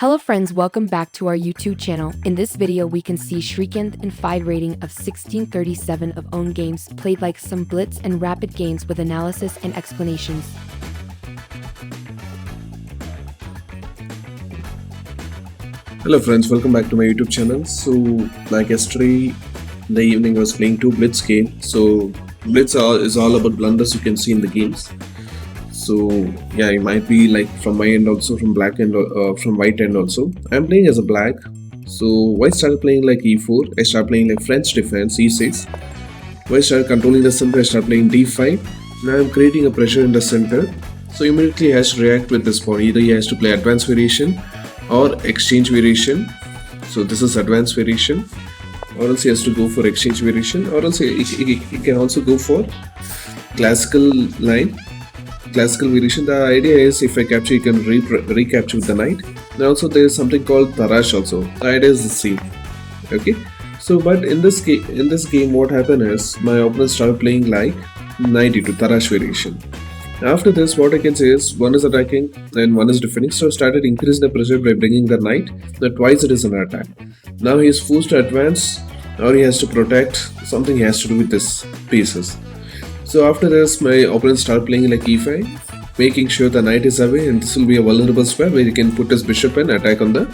Hello friends, welcome back to our YouTube channel. In this video we can see Shrikant and Fide rating of 1637 of own games played, like some blitz and rapid games with analysis and explanations. Hello friends, welcome back to my YouTube channel. So like yesterday in the evening I was playing two blitz games. So blitz is all about blunders you can see in the games. So yeah, it might be like from my end also, from black end, from white end also. I'm playing as a black. So I started playing like e4, I started playing like French defense, e6. When I started controlling the center, I started playing d5. Now I'm creating a pressure in the center. So immediately he has to react with this pawn. Either he has to play advanced variation or exchange variation. So this is advanced variation, or else he has to go for exchange variation, or else he can also go for classical line, classical variation. The idea is if I capture, you can recapture with the knight. And also there is something called Tarash also. The idea is the same. Okay. So but in this game what happened is my opponent started playing like knight e2 Tarash variation. After this, what I can say is one is attacking and one is defending. So I started increasing the pressure by bringing the knight. Now twice it is an attack. Now he is forced to advance, or he has to protect. Something he has to do with this pieces. So after this, my opponent started playing like e5, making sure the knight is away, and this will be a vulnerable square where he can put his bishop and attack on the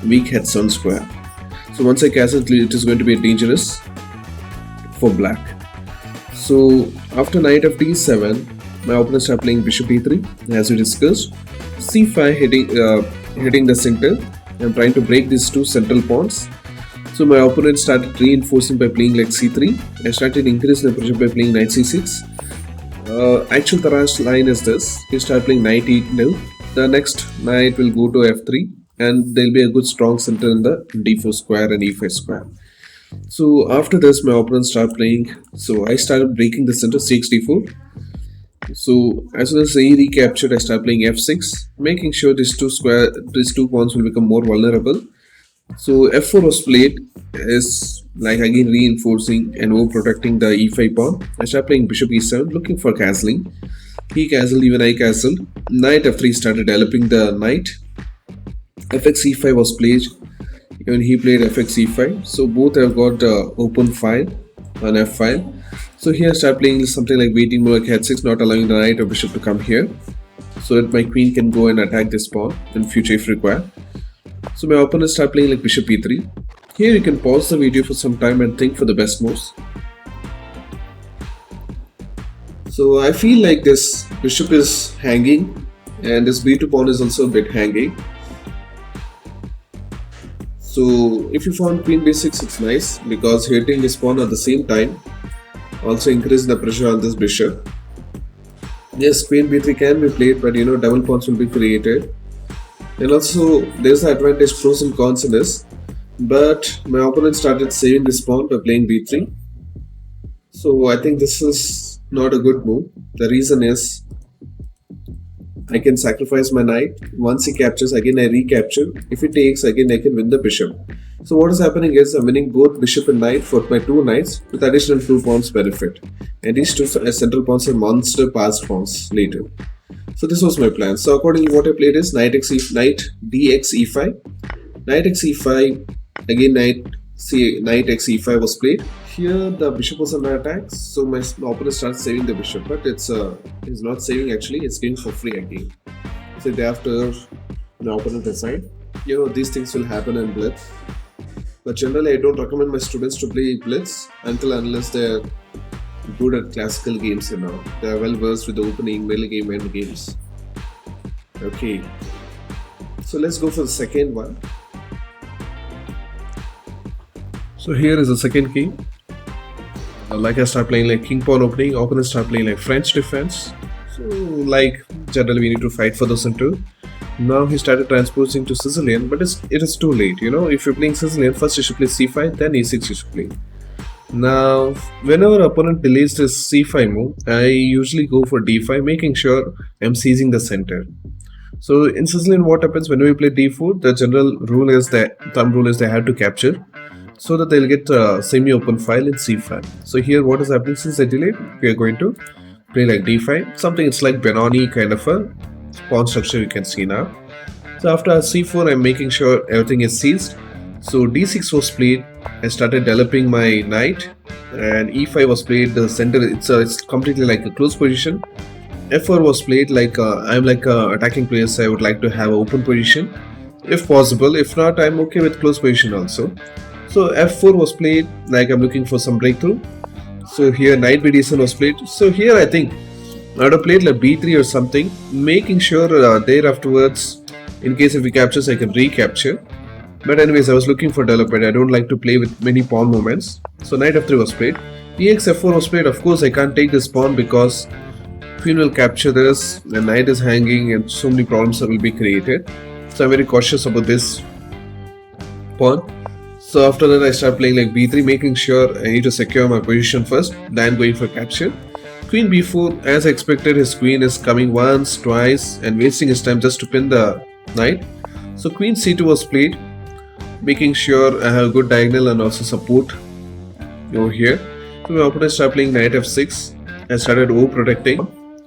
weak headstone square. So once I castle, it is going to be dangerous for black. So after knight of d7, my opponent started playing bishop e3 as we discussed. c5 hitting the center. I'm trying to break these two central pawns. So my opponent started reinforcing by playing like c3. I started increasing the pressure by playing knight c6. Actual Tarash line is this. He started playing knight e2. The next knight will go to f3, and there will be a good strong center in the d4 square and e5 square. So after this, my opponent started playing. So I started breaking the center, c6 d4. So as soon as he recaptured, I started playing f6, making sure these two pawns will become more vulnerable. So f4 was played, is like again reinforcing and overprotecting the e5 pawn. I started playing bishop e7, looking for castling. He castled, even I castled. Knight f3 started developing the knight. fx e5 was played, even he played fx e5. So both have got open file on f file. So here I start playing something like waiting more like h6, not allowing the knight or bishop to come here, so that my queen can go and attack this pawn in future if required. So my opponent start playing like bishop e3. Here you can pause the video for some time and think for the best moves. So I feel like this bishop is hanging, and this b2 pawn is also a bit hanging. So if you found queen b6, it's nice because hitting this pawn at the same time also increase the pressure on this bishop. Yes, queen b3 can be played, but double pawns will be created. And also there's the advantage, pros and cons in this. But my opponent started saving this pawn by playing b3. So I think this is not a good move. The reason is I can sacrifice my knight. Once he captures, again I recapture. If he takes, again I can win the bishop. So what is happening is I'm winning both bishop and knight for my two knights with additional 2 pawns benefit. And these two central pawns are monster passed pawns later. So this was my plan. So accordingly what I played is knight dx e5. Knight x e5, again knight x e5 was played. Here the bishop was under attack, so my opponent starts saving the bishop, but it's not saving actually, it's going for free again. So thereafter my opponent decide. These things will happen in blitz. But generally I don't recommend my students to play blitz unless they're good at classical games They are well versed with the opening, middle game, end games. Okay. So let's go for the second one. So here is the second game. Like I start playing like king pawn opening, opponent start playing like French defense. So like generally we need to fight for the center. Now he started transposing to Sicilian, but it is too late. If you're playing Sicilian, first you should play c5, then e6 you should play. Now whenever opponent delays this c5 move, I usually go for d5, making sure I'm seizing the center. So in Sicilian what happens whenever you play d4, the general rule is thumb rule is they have to capture, so that they'll get a semi-open file in c5. So here what is happening, since I delayed, we are going to play like d5, something it's like Benoni kind of a pawn structure you can see now. So after c4, I'm making sure everything is seized. So d6 was played. I started developing my knight, and e5 was played. The center, it's completely like a close position. f4 was played. Like I'm like attacking players, I would like to have open position if possible. If not, I'm okay with close position also. So f4 was played. Like I'm looking for some breakthrough. So here knight b7 was played. So here I think I would have played like b3 or something, making sure there afterwards, in case if he captures, I can recapture. But anyways, I was looking for development. I don't like to play with many pawn movements. So knight f3 was played. Ex f4 was played. Of course, I can't take this pawn because queen will capture this. The knight is hanging and so many problems will be created. So I'm very cautious about this pawn. So after that, I start playing like b3, making sure I need to secure my position first, then going for capture. Queen b4, as expected, his queen is coming once, twice, and wasting his time just to pin the knight. So queen c2 was played, making sure I have a good diagonal and also support over here. So my opponent started playing knight f6. I started over-protecting.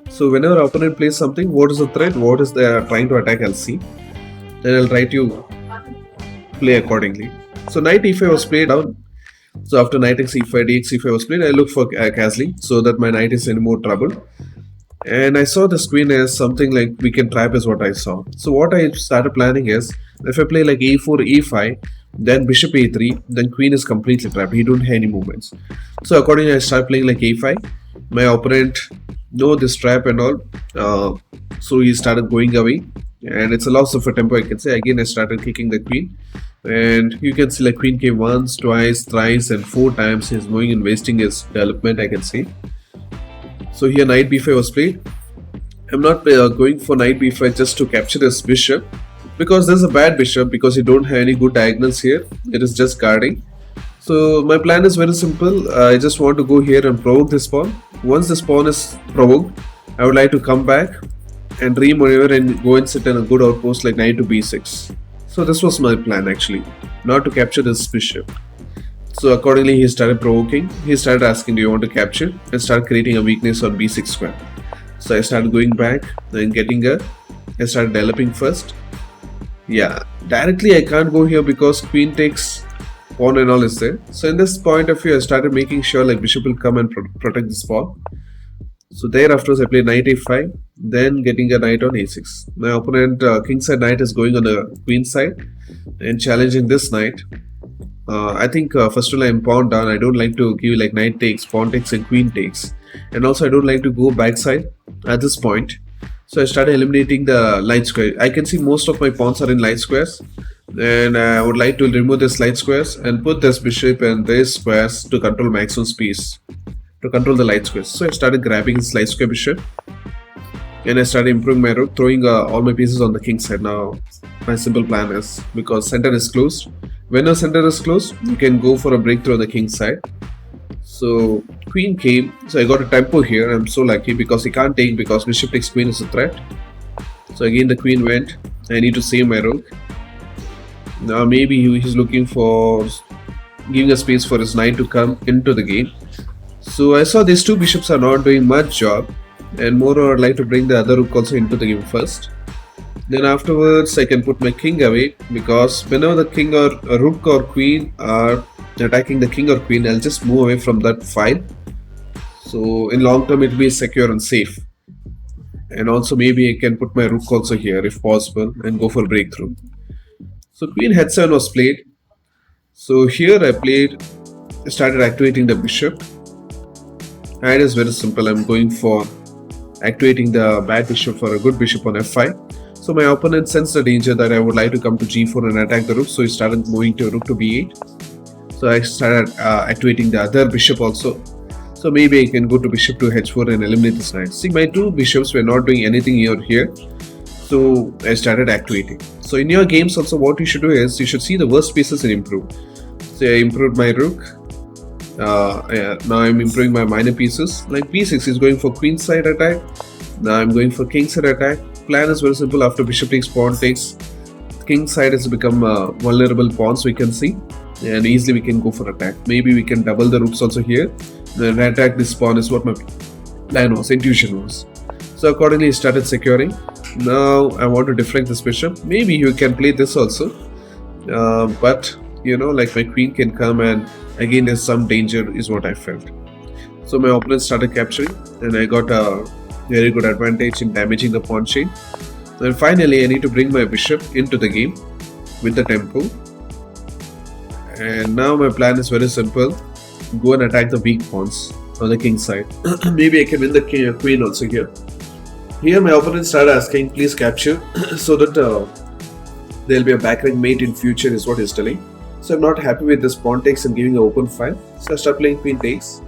So whenever opponent plays something, what is the threat, what is they are trying to attack, I'll see. Then I'll try to play accordingly. So knight e5 was played down. So after knight x e5, dx e5 was played, I look for castling so that my knight is in more trouble. And I saw this queen as something like we can trap is what I saw. So what I started planning is, if I play like a4, e5, then bishop a3, then queen is completely trapped. He don't have any movements. So accordingly, I start playing like a5. My opponent know this trap and all. So he started going away. And it's a loss of a tempo, I can say. Again, I started kicking the queen. And you can see like queen came once, twice, thrice, and 4 times. He's going and wasting his development, I can see. So here knight b5 was played. I'm not going for knight b5 just to capture this bishop, because there's a bad bishop, because you don't have any good diagonals here. It is just guarding. So my plan is very simple. I just want to go here and provoke this pawn. Once this pawn is provoked, I would like to come back and remaneuver and go and sit in a good outpost like knight to b6. So this was my plan actually, not to capture this bishop. So accordingly, he started provoking. He started asking, do you want to capture? And start creating a weakness on b6 square. So I started going back and I started developing first. Yeah, directly I can't go here because queen takes pawn and all is there. So in this point of view, I started making sure like bishop will come and protect this pawn. So thereafter, I played knight a5, then getting a knight on a6. My opponent, kingside knight, is going on the queen side and challenging this knight. I think first of all, I'm pawn down. I don't like to give like knight takes, pawn takes, and queen takes. And also, I don't like to go backside at this point. So I started eliminating the light square. I can see most of my pawns are in light squares. And I would like to remove this light squares and put this bishop and these squares to control maximum space, to control the light squares. So I started grabbing this light square bishop. And I started improving my rook, throwing all my pieces on the king side. Now, my simple plan is, because center is closed, when the center is closed, you can go for a breakthrough on the king side. So queen came, so I got a tempo here. I'm so lucky because he can't take, because bishop takes queen is a threat. So again the queen went. I need to save my rook. Now maybe he's looking for giving a space for his knight to come into the game. So I saw these two bishops are not doing much job, and more I would like to bring the other rook also into the game first. Then afterwards I can put my king away, because whenever the king or a rook or queen are attacking the king or queen, I'll just move away from that file. So in long term it will be secure and safe. And also maybe I can put my rook also here if possible and go for breakthrough. So queen h7 was played. So here I started activating the bishop. And it is very simple. I'm going for activating the bad bishop for a good bishop on f5. So my opponent sensed the danger that I would like to come to g4 and attack the rook. So he started moving to rook to b8. So I started activating the other bishop also. So maybe I can go to bishop to h4 and eliminate this knight. See, my two bishops were not doing anything here. So I started activating. So in your games also, what you should do is, you should see the worst pieces and improve. So I improved my rook. Now I'm improving my minor pieces. Like b6 is going for queen side attack. Now I'm going for king side attack. Plan is very simple. After bishop takes, pawn takes, king side has become vulnerable pawns, we can see, and easily we can go for attack. Maybe we can double the rooks also here, then attack this pawn is what my plan was, intuition was. So accordingly I started securing. Now I want to deflect this bishop. Maybe you can play this also, but you know, like my queen can come, and again there's some danger is what I felt. So my opponent started capturing, and I got a very good advantage in damaging the pawn chain. And finally I need to bring my bishop into the game with the tempo. And now my plan is very simple. Go and attack the weak pawns on the king side. Maybe I can win the queen also here. Here my opponent started asking, please capture, so that there will be a back rank mate in future is what he's telling. So I'm not happy with this pawn takes and giving an open file. So I start playing queen takes.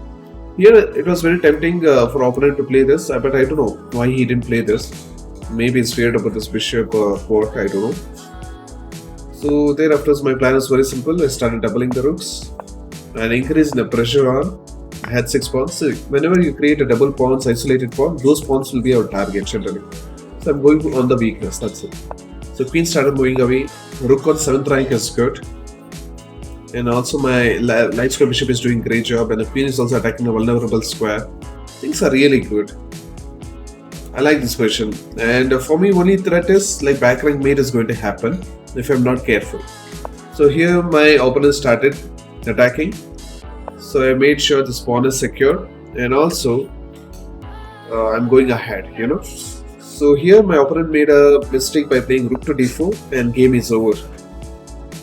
Here it was very tempting for opponent to play this, but I don't know why he didn't play this. Maybe he's feared about this bishop or what, I don't know. So thereafter my plan is very simple. I started doubling the rooks and increasing the pressure on. I had 6 pawns. So whenever you create a double pawns, isolated pawn, those pawns will be our target generally. So I'm going on the weakness, that's it. So queen started moving away. Rook on 7th rank is good. And also my light square bishop is doing great job, and the queen is also attacking a vulnerable square. Things are really good. I like this position. And for me, only threat is like back rank mate is going to happen if I'm not careful. So here my opponent started attacking. So I made sure this pawn is secure, and also I'm going ahead, you know. So here my opponent made a mistake by playing rook to d4, and game is over.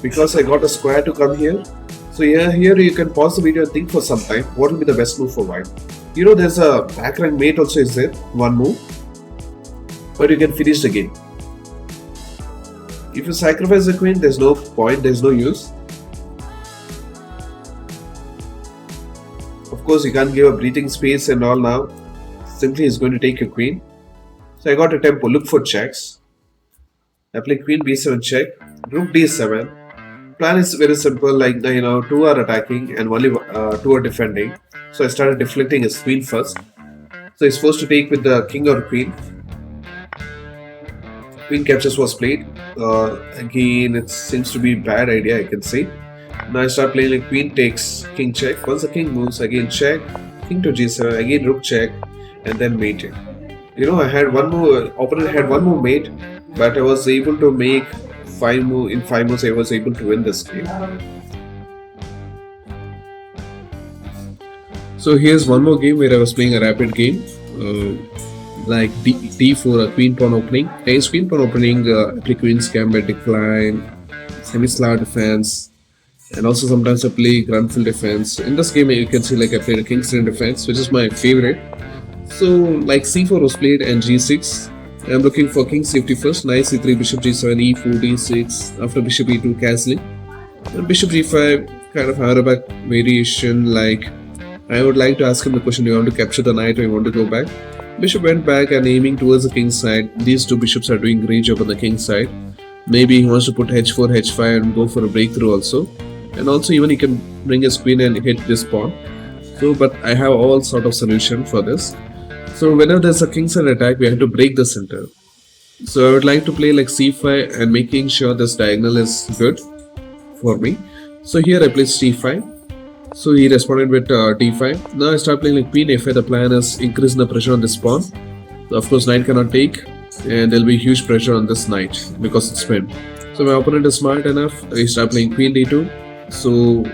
Because I got a square to come here. So here you can pause the video and think for some time what will be the best move for white. You know, there's a back rank mate also is there, one move, but you can finish the game. If you sacrifice the queen, there's no point, there's no use. Of course, you can't give a breathing space and all now. Simply he's going to take your queen. So I got a tempo, look for checks. I play queen b7 check, rook d7. Plan is very simple, like, you know, 2 are attacking and only 2 are defending. So I started deflecting his queen first. So he's forced to take with the king or queen. Queen captures was played. Again, it seems to be bad idea, I can say. Now I start playing like queen takes, king check. Once the king moves, again check, king to g7, again rook check, and then mating. You know, I had one more, opponent had one more mate, but I was able to make 5 moves. In 5 moves I was able to win this game. So here's one more game where I was playing a rapid game, like d4, a queen pawn opening. Against queen pawn opening, play queen's gambit, decline, semi-slab defense, and also sometimes I play grandfield defense. In this game you can see like I played a king's defense, which is my favorite. So like c4 was played and g6. I'm looking for king safety first. Knight c3, bishop g7, e4, d6. After bishop e2, castling. And bishop g5, kind of Arabic variation. Like, I would like to ask him the question: do you want to capture the knight or you want to go back? Bishop went back and aiming towards the king's side. These 2 bishops are doing great job on the king's side. Maybe he wants to put h4, h5 and go for a breakthrough also. And also even he can bring his queen and hit this pawn. So, but I have all sort of solution for this. So whenever there's a kingside attack, we have to break the center. So I would like to play like c5 and making sure this diagonal is good for me. So here I play c5. So he responded with d5. Now I start playing like queen a5. The plan is increasing the pressure on this pawn. So of course knight cannot take, and there will be huge pressure on this knight because it's pinned. So my opponent is smart enough. He started playing queen d2. So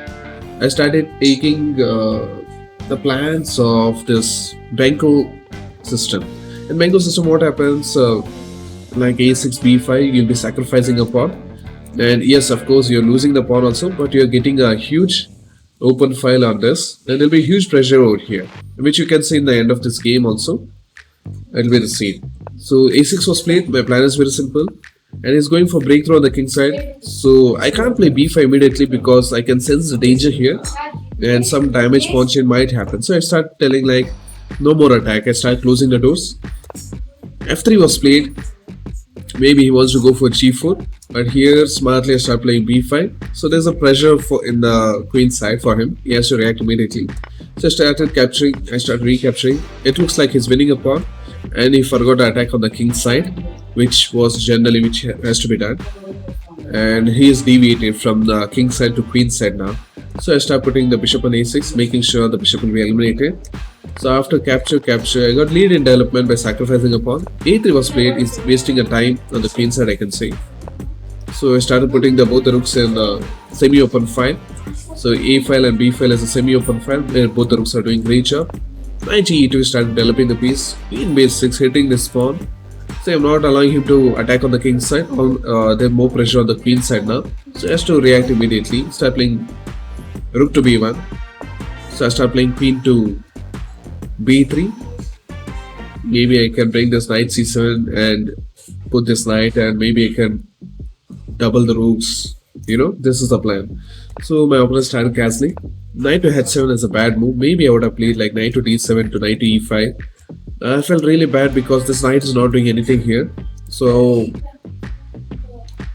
I started taking the plans of this Benko system. In Benko system, what happens, like a6, b5, you'll be sacrificing a pawn. And yes, of course, you're losing the pawn also, but you're getting a huge open file on this. And there'll be huge pressure over here, which you can see in the end of this game also. It'll be the scene. So a6 was played. My plan is very simple. And he's going for breakthrough on the king side. So I can't play b5 immediately because I can sense the danger here. And some damage pawn chain might happen. So I start telling like, no more attack. I start closing the doors. f3 was played. Maybe he wants to go for g4, but here smartly I start playing b5. So there's a pressure in the queen side for him. He has to react immediately. So I started capturing. I started recapturing. It looks like he's winning a pawn, and he forgot to attack on the king side, which has to be done. And he is deviated from the king side to queen side now. So I start putting the bishop on a6, making sure the bishop will be eliminated. So after capture, I got lead in development by sacrificing a pawn. A3 was played, is wasting a time on the queen side, I can say. So I started putting both the rooks in semi-open file. So A file and B file is a semi-open file where both the rooks are doing great job. Knight E2 started developing the piece. Queen base 6 hitting this pawn. So I'm not allowing him to attack on the king side. There's more pressure on the queen side now. So he has to react immediately. Start playing rook to B1. So I start playing queen to B3. Maybe I can bring this knight C7 and put this knight, and maybe I can double the rooks. This is the plan. So my opponent started castling. Knight to H7 is a bad move. Maybe I would have played like knight to D7 to knight to E5. I felt really bad because this knight is not doing anything here. So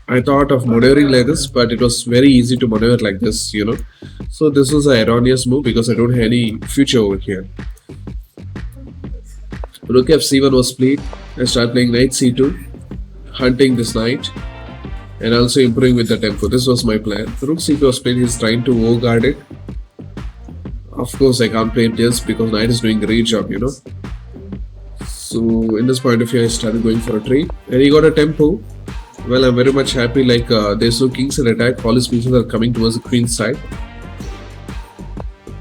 I thought of maneuvering like this, but it was very easy to maneuver like this, So this was an erroneous move because I don't have any future over here. Rook F7 was played. I started playing knight C2, hunting this knight, and also improving with the tempo. This was my plan. Rook C2 was played. He's trying to overguard it. Of course, I can't play it just because knight is doing a great job, So in this point of view, I started going for a trade, and he got a tempo. Well, I'm very much happy. Like there's no kings in attack. All his pieces are coming towards the queen side.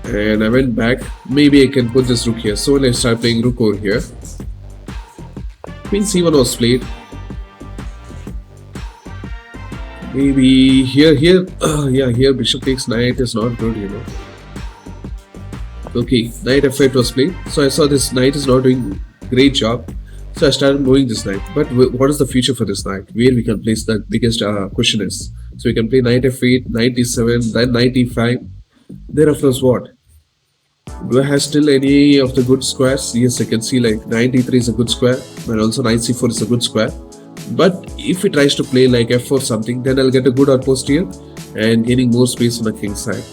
And I went back. Maybe I can put this rook here. So let's start playing rook over here. Queen C1 was played. Maybe here, here bishop takes knight is not good, Okay, knight F8 was played. So I saw this knight is not doing great job. So I started moving this knight. But what is the future for this knight? Where we can place the biggest question is. So we can play knight F8, knight D7, then knight E5. Thereafter what? Do I have still any of the good squares? Yes, I can see like knight E3 is a good square, and also knight C4 is a good square. But if he tries to play like F4 something, then I'll get a good outpost here and gaining more space on the king side.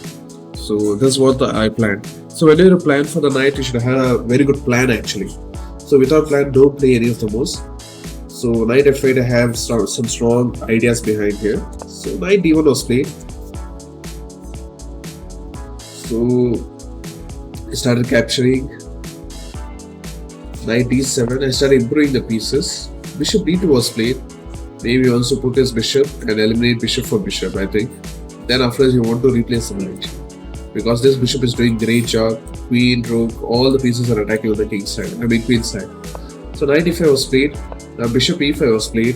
So that's what I planned. So when you plan for the knight, you should have a very good plan actually. So without plan, don't play any of the moves. So knight F8, I have some strong ideas behind here. So knight D1 was played. So I started capturing. Knight D7, I started improving the pieces. Bishop D2 was played. Maybe also put his bishop and eliminate bishop for bishop, I think. Then afterwards you want to replace the knight. Because this bishop is doing great job. Queen, rook, all the pieces are attacking on the king side. Queen side. So knight E5 was played. Now bishop E5 was played.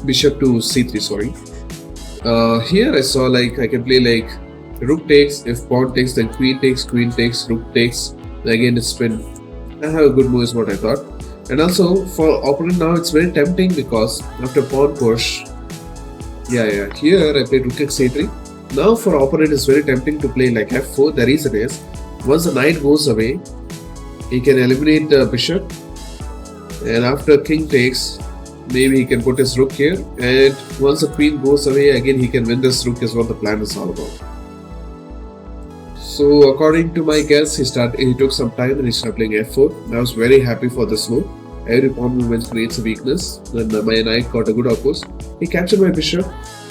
Bishop to C3, sorry. Here I saw like I can play like rook takes, if pawn takes, then queen takes, rook takes. Again it's spin. I have a good move is what I thought. And also for opponent now it's very tempting because after pawn push, here I played rook x3. Now for opponent it's very tempting to play like f4. The reason is once the knight goes away, he can eliminate the bishop, and after king takes, maybe he can put his rook here, and once the queen goes away, again he can win this rook is what the plan is all about. So according to my guess, he took some time and he started playing f4. I was very happy for this move. Every pawn movement creates a weakness. Then my knight got a good outpost. He captured my bishop.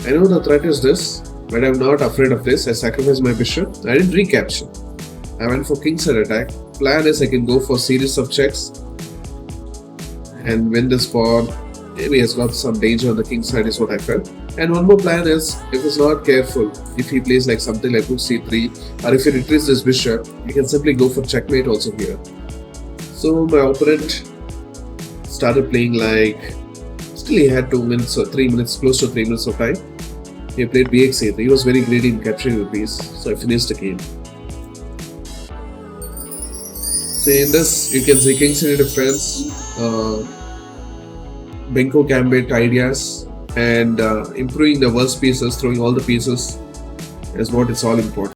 I know the threat is this, but I'm not afraid of this. I sacrificed my bishop. I didn't recapture. I went for kingside attack. Plan is I can go for series of checks and win this pawn. Maybe he's got some danger on the king side is what I felt. And one more plan is, if he's not careful, if he plays like something like rook c3, or if he retreats this bishop, he can simply go for checkmate also here. So my opponent started playing like, still he had 2 minutes or 3 minutes, close to 3 minutes of time. He played bx8. He was very greedy in capturing the piece, so I finished the game. So in this, you can see kingside defense, Benko Gambit ideas, and improving the worst pieces, throwing all the pieces is what it's all important.